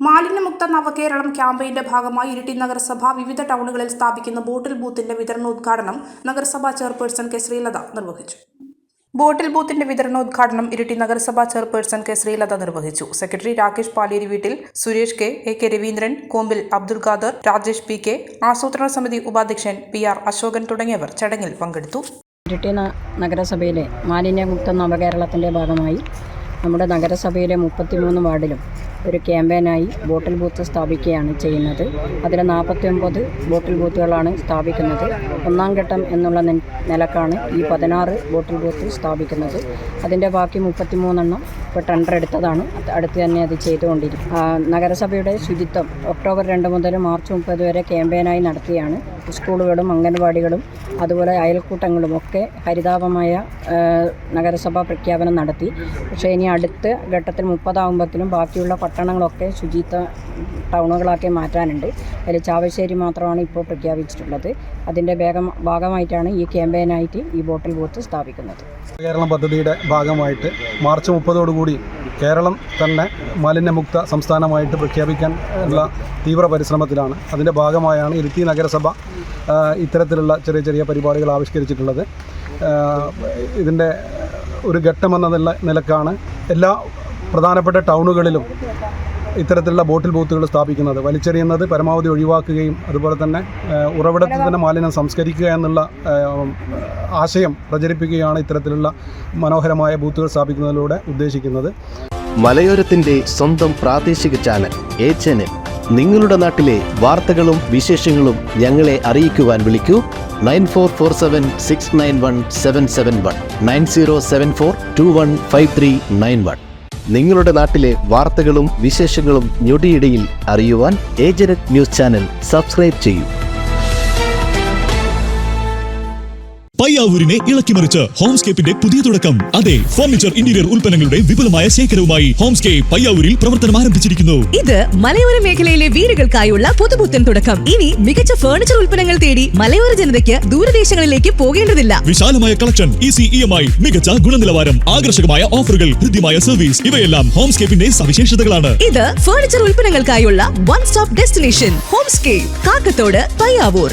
മാലിന്യമുക്ത നവകേരളം ക്യാമ്പയിന്റെ ഭാഗമായി ഇരിട്ടി നഗരസഭ വിവിധ ടൗണുകളിൽ സ്ഥാപിക്കുന്ന ബോട്ടിൽ ബൂത്തിന്റെ വിതരണോദ്ഘാടനം നഗരസഭാ ചെയർപേഴ്സൺ കെ ശ്രീലത നിർവഹിച്ചു. ബോട്ടിൽ ബൂത്തിന്റെ വിതരണോദ്ഘാടനം ഇരിട്ടി നഗരസഭാ ചെയർപേഴ്സൺ കെ ശ്രീലത നിർവഹിച്ചു. സെക്രട്ടറി രാകേഷ് പാലേരി വീട്ടിൽ, Suresh K, A Raveendran, Kombil Abdul Khader, Rajesh P K, ആസൂത്രണ സമിതി ഉപാധ്യക്ഷൻ PR അശോകൻ തുടങ്ങിയവർ ചടങ്ങിൽ പങ്കെടുത്തു. ഇരിട്ടി നഗരസഭയിലെ മാലിന്യമുക്ത നവകേരളത്തിൻ്റെ ഭാഗമായി നമ്മുടെ നഗരസഭയിലെ 33 വാർഡിലും ഒരു ക്യാമ്പയിനായി ബോട്ടിൽ ബൂത്ത് സ്ഥാപിക്കുകയാണ് ചെയ്യുന്നത്. അതിൽ 49 ബോട്ടിൽ ബൂത്തുകളാണ് സ്ഥാപിക്കുന്നത്. ഒന്നാം ഘട്ടം എന്നുള്ള നിലക്കാണ് ഈ 16 ബോട്ടിൽ ബൂത്ത് സ്ഥാപിക്കുന്നത്. അതിൻ്റെ ബാക്കി 33 ഇപ്പോൾ ടെൻഡർ എടുത്തതാണ്. അടുത്ത് തന്നെ അത് ചെയ്തുകൊണ്ടിരിക്കും. നഗരസഭയുടെ ശുചിത്വം ഒക്ടോബർ 2 മുതൽ മാർച്ച് 30 വരെ ക്യാമ്പയിനായി നടത്തിയാണ്. സ്കൂളുകളും അംഗൻവാടികളും അതുപോലെ അയൽക്കൂട്ടങ്ങളും ഒക്കെ ഹരിതാപമായ നഗരസഭ പ്രഖ്യാപനം നടത്തി. പക്ഷേ ഇനി അടുത്ത ഘട്ടത്തിൽ 30 ആകുമ്പോഴത്തേനും ബാക്കിയുള്ള പട്ടണങ്ങളൊക്കെ ശുചിത്വ ടൗണുകളാക്കി മാറ്റാനുണ്ട്. അതിൽ ചാവശ്ശേരി മാത്രമാണ് ഇപ്പോൾ പ്രഖ്യാപിച്ചിട്ടുള്ളത്. അതിൻ്റെ ഭാഗമായിട്ടാണ് ഈ ക്യാമ്പയിനായിട്ട് ഈ ബോട്ടിൽ ബൂത്ത് സ്ഥാപിക്കുന്നത്. കേരളം പദ്ധതിയുടെ ഭാഗമായിട്ട് മാർച്ച് 30 കേരളം തന്നെ മാലിന്യമുക്ത സംസ്ഥാനമായിട്ട് പ്രഖ്യാപിക്കാൻ ഉള്ള തീവ്ര പരിശ്രമത്തിലാണ്. അതിൻ്റെ ഭാഗമായാണ് ഇരിട്ടി നഗരസഭ ഇത്തരത്തിലുള്ള ചെറിയ പരിപാടികൾ ആവിഷ്കരിച്ചിട്ടുള്ളത്. ഇതിൻ്റെ ഒരു ഘട്ടമെന്ന നിലക്കാണ് എല്ലാ പ്രധാനപ്പെട്ട ടൗണുകളിലും ഇത്തരത്തിലുള്ള ബോട്ടിൽ ബൂത്തുകൾ സ്ഥാപിക്കുന്നത്. വലിച്ചെറിയുന്നത് പരമാവധി ഒഴിവാക്കുകയും അതുപോലെ തന്നെ ഉറവിടത്തിൽ തന്നെ മാലിന്യം സംസ്കരിക്കുക എന്നുള്ള ആശയം പ്രചരിപ്പിക്കുകയാണ് ഇത്തരത്തിലുള്ള മനോഹരമായ ബൂത്തുകൾ സ്ഥാപിക്കുന്നതിലൂടെ ഉദ്ദേശിക്കുന്നത്. മലയോരത്തിൻ്റെ സ്വന്തം പ്രാദേശിക ചാനൽ HNN. നിങ്ങളുടെ നാട്ടിലെ വാർത്തകളും വിശേഷങ്ങളും ഞങ്ങളെ അറിയിക്കുവാൻ വിളിക്കൂ 9447691771 9074215391. നിങ്ങളുടെ നാട്ടിലെ വാർത്തകളും വിശേഷങ്ങളും ഞൊടിയിടയിൽ അറിയുവാൻ ഏജന്റ് ന്യൂസ് ചാനൽ സബ്സ്ക്രൈബ് ചെയ്യൂ. പയ്യാവൂരിനെ ഇളക്കിമറിച്ച് ഹോംസ്കേപ്പിന്റെ പുതിയ തുടക്കം. അതെ, ഫർണിച്ചർ ഇന്റീരിയർ ഉൽപ്പന്നങ്ങളുടെ വിപുലമായ ശേഖരവുമായി ഹോംസ്കേപ്പ് പയ്യാവൂരിൽ പ്രവർത്തനം ആരംഭിച്ചിരിക്കുന്നു. ഇത് മലയോര മേഖലയിലെ വീടുകൾക്കായുള്ള പുതുപുത്തൻ തുടക്കം. ഇനി മികച്ച ഫർണിച്ചർ ഉൽപ്പന്നങ്ങൾ തേടി മലയോര ജനതയ്ക്ക് ദൂരദേശങ്ങളിലേക്ക് പോകേണ്ടതില്ല. വിശാലമായ കളക്ഷൻ, ഈസി EMI, മികച്ച ഗുണനിലവാരം, ആകർഷകമായ ഓഫറുകൾ, ഹൃദ്യമായ സർവീസ്, ഇവയെല്ലാം ഹോംസ്കേപ്പിന്റെ സവിശേഷതകളാണ്. ഇത് ഫർണിച്ചർ ഉൽപ്പന്നങ്ങൾക്കായുള്ള one stop destination Homescape, Kakkathode, Payyavoor.